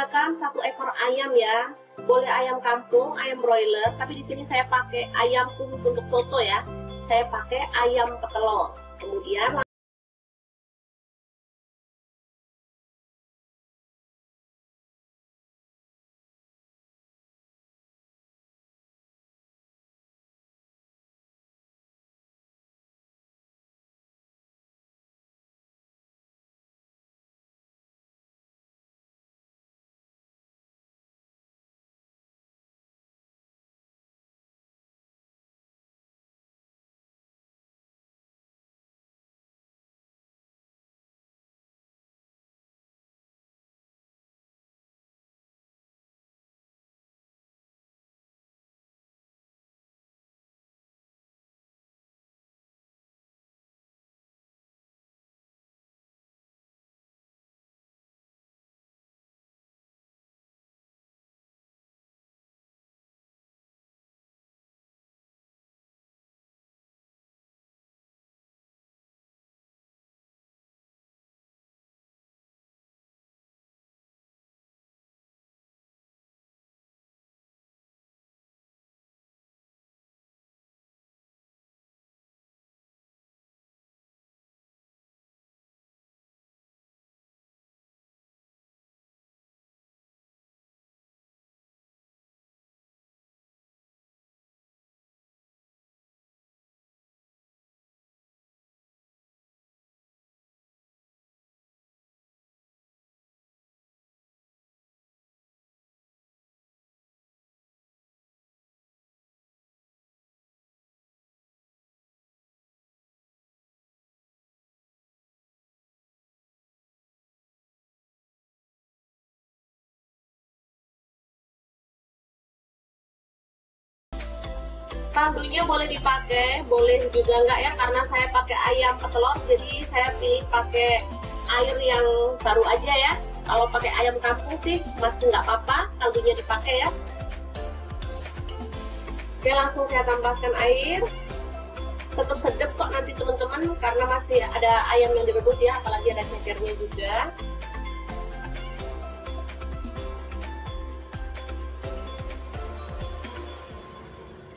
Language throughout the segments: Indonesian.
menyediakan 1 ekor ayam ya. Boleh ayam kampung, ayam broiler, tapi di sini saya pakai ayam khusus untuk soto ya. Saya pakai ayam petelur. Kemudian kaldunya boleh dipakai, boleh juga enggak ya, karena saya pakai ayam petelur, jadi saya pilih pakai air yang baru aja ya. Kalau pakai ayam kampung sih masih nggak apa-apa, kaldunya dipakai ya. Oke, langsung saya tambahkan air. Tetap sedap kok nanti teman-teman, karena masih ada ayam yang direbus ya, apalagi ada cekernya juga.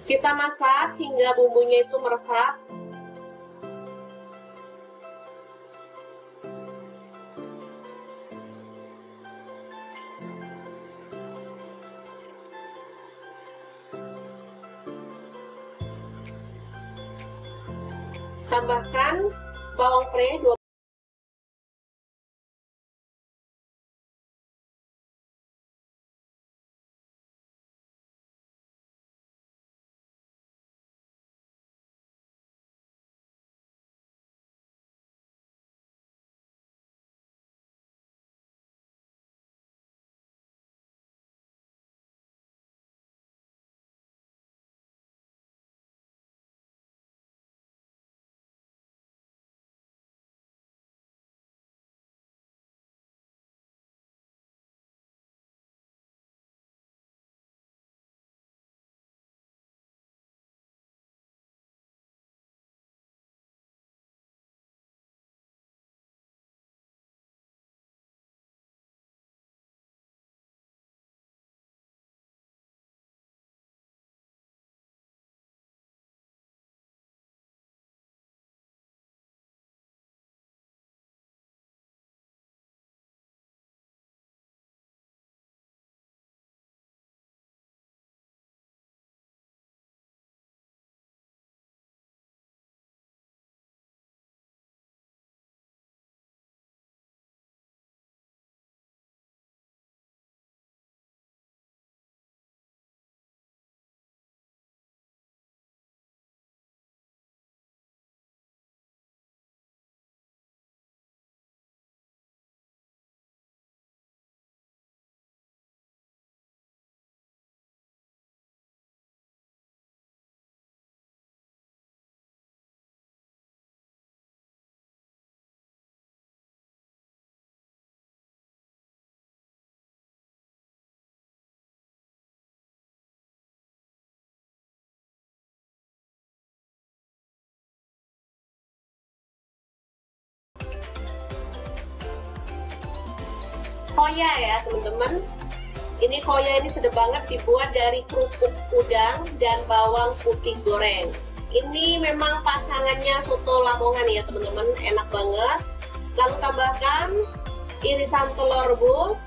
Kita masak hingga bumbunya itu meresap. Tambahkan bawang pre 2 koya ya teman-teman. Ini koya ini sedap banget, dibuat dari kerupuk udang dan bawang putih goreng. Ini memang pasangannya soto Lamongan ya teman-teman, enak banget. Lalu tambahkan irisan telur rebus.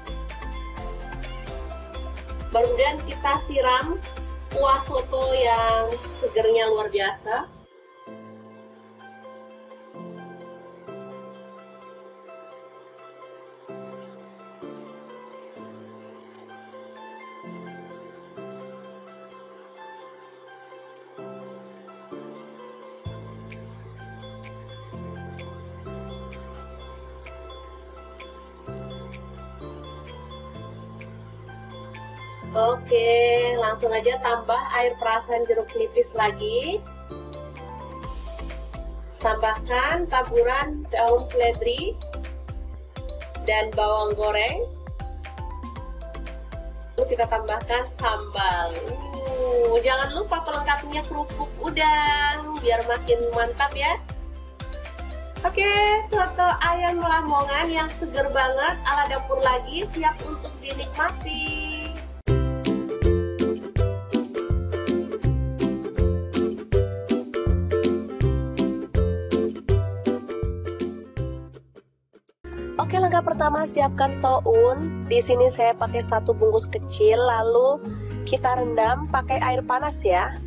Kemudian kita siram kuah soto yang segernya luar biasa. Oke, langsung aja tambah air perasan jeruk nipis lagi. Tambahkan taburan daun seledri dan bawang goreng. Lalu kita tambahkan sambal. Jangan lupa pelengkapnya kerupuk udang biar makin mantap ya. Oke, soto ayam Lamongan yang seger banget ala dapur lagi siap untuk dinikmati. Oke, langkah pertama siapkan soun. Di sini saya pakai 1 bungkus kecil, lalu kita rendam pakai air panas ya.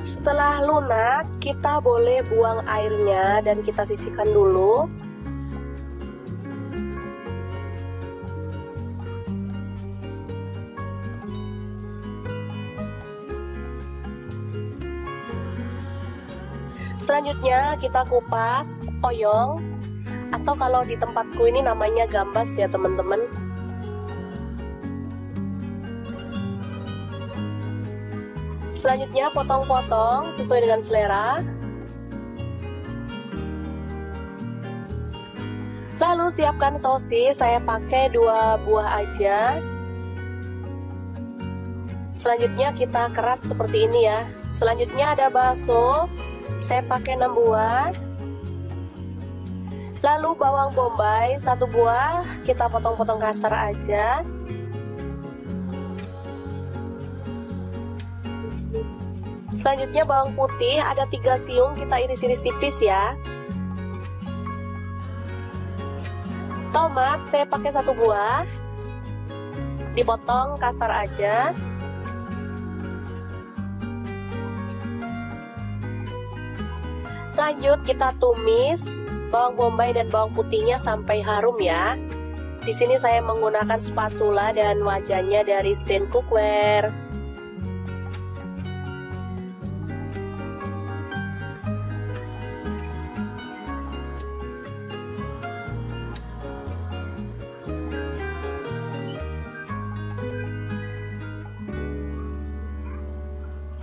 Setelah lunak, kita boleh buang airnya dan kita sisihkan dulu. Selanjutnya kita kupas oyong, atau kalau di tempatku ini namanya gambas ya teman-teman. Selanjutnya potong-potong sesuai dengan selera. Lalu siapkan sosis, saya pakai 2 buah aja. Selanjutnya kita kerat seperti ini ya. Selanjutnya ada bakso, saya pakai 6 buah. Lalu bawang bombay 1 buah, kita potong-potong kasar aja. Selanjutnya bawang putih ada 3 siung, kita iris-iris tipis ya. Tomat saya pakai 1 buah, dipotong kasar aja. Lanjut kita tumis bawang bombay dan bawang putihnya sampai harum ya. Di sini saya menggunakan spatula dan wajannya dari stand cookware.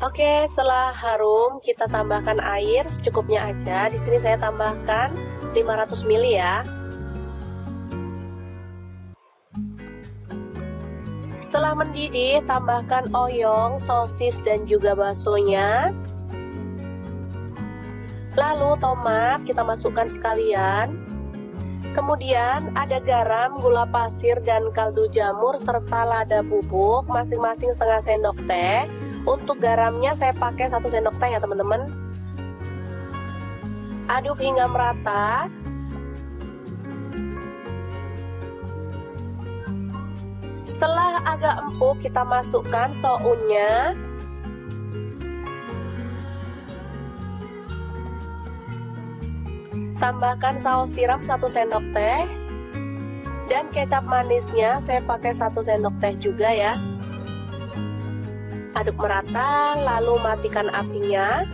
Oke, setelah harum kita tambahkan air secukupnya aja. Di sini saya tambahkan 500 ml ya. Setelah mendidih, tambahkan oyong, sosis dan juga baksonya. Lalu tomat kita masukkan sekalian. Kemudian ada garam, gula pasir dan kaldu jamur serta lada bubuk masing-masing setengah sendok teh. Untuk garamnya saya pakai 1 sendok teh ya teman-teman. Aduk hingga merata. Setelah agak empuk kita masukkan sounnya. Tambahkan saus tiram 1 sendok teh. Dan kecap manisnya saya pakai 1 sendok teh juga ya. Aduk merata, lalu matikan apinya.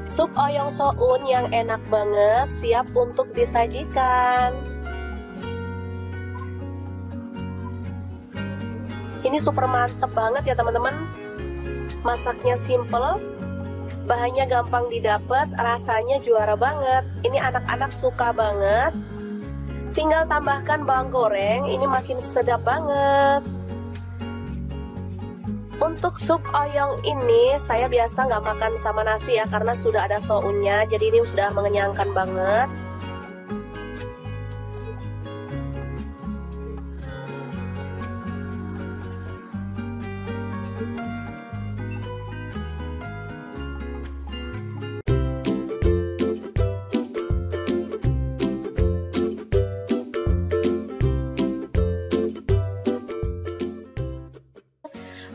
Sup oyong soun yang enak banget siap untuk disajikan. Ini super mantep banget ya teman-teman. Masaknya simple, bahannya gampang didapat, rasanya juara banget. Ini anak-anak suka banget. Tinggal tambahkan bawang goreng, ini makin sedap banget. Untuk sup oyong ini saya biasa nggak makan sama nasi ya, karena sudah ada sounnya, jadi ini sudah mengenyangkan banget.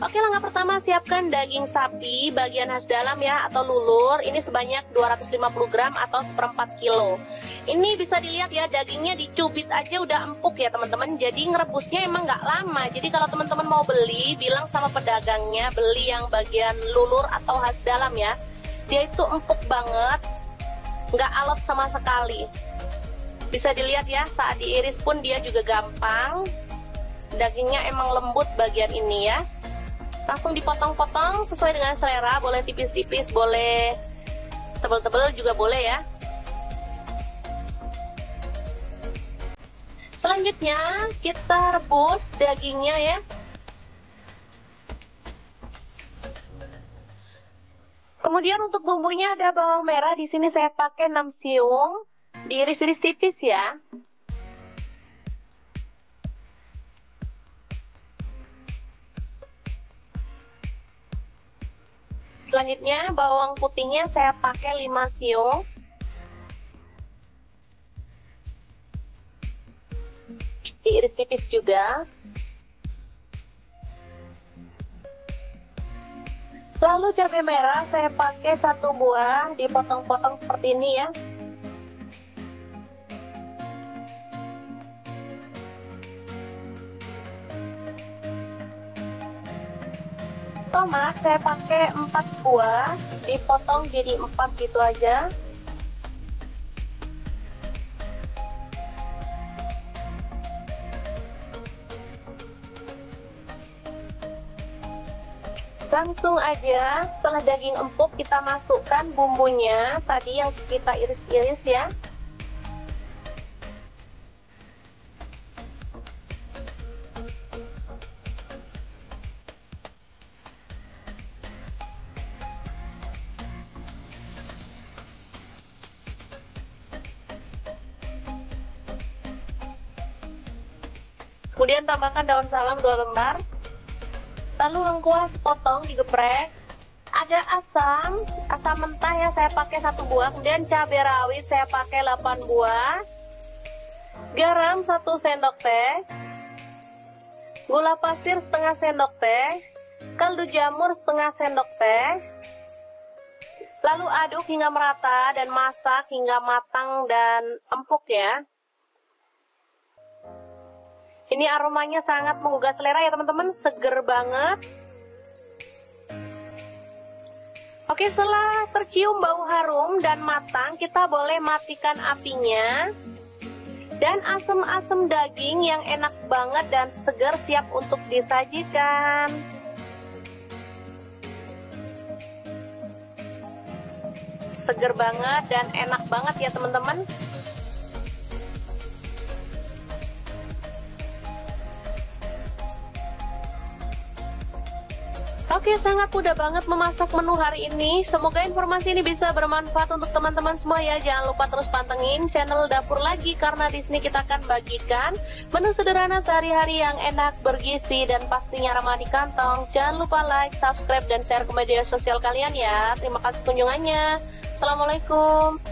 Oke, langkah pertama siapkan daging sapi bagian khas dalam ya, atau lulur. Ini sebanyak 250 gram atau 1/4 kilo. Ini bisa dilihat ya, dagingnya dicubit aja udah empuk ya teman-teman. Jadi ngerebusnya emang nggak lama. Jadi kalau teman-teman mau beli, bilang sama pedagangnya beli yang bagian lulur atau khas dalam ya. Dia itu empuk banget, nggak alot sama sekali. Bisa dilihat ya, saat diiris pun dia juga gampang. Dagingnya emang lembut bagian ini ya. Langsung dipotong-potong sesuai dengan selera, boleh tipis-tipis, boleh tebal-tebal juga boleh ya. Selanjutnya kita rebus dagingnya ya. Kemudian untuk bumbunya ada bawang merah, di sini saya pakai 6 siung, diiris-iris tipis ya. Selanjutnya bawang putihnya saya pakai 5 siung. Diiris tipis juga. Lalu cabai merah saya pakai 1 buah, dipotong-potong seperti ini ya. Tomat saya pakai 4 buah, dipotong jadi 4 gitu aja. Langsung aja setelah daging empuk kita masukkan bumbunya tadi yang kita iris-iris ya. Kemudian tambahkan daun salam 2 lembar. Lalu lengkuas potong digeprek. Ada asam mentah ya, saya pakai 1 buah. Kemudian cabai rawit saya pakai 8 buah. Garam 1 sendok teh. Gula pasir setengah sendok teh. Kaldu jamur setengah sendok teh. Lalu aduk hingga merata dan masak hingga matang dan empuk ya. Ini aromanya sangat menggugah selera ya teman-teman, seger banget. Oke, setelah tercium bau harum dan matang, kita boleh matikan apinya. Dan asem-asem daging yang enak banget dan segar siap untuk disajikan. Seger banget dan enak banget ya teman-teman. Oke, sangat mudah banget memasak menu hari ini. Semoga informasi ini bisa bermanfaat untuk teman-teman semua ya. Jangan lupa terus pantengin channel Dapur Lagi, karena di sini kita akan bagikan menu sederhana sehari-hari yang enak, bergizi, dan pastinya ramah di kantong. Jangan lupa like, subscribe, dan share ke media sosial kalian ya. Terima kasih kunjungannya. Assalamualaikum.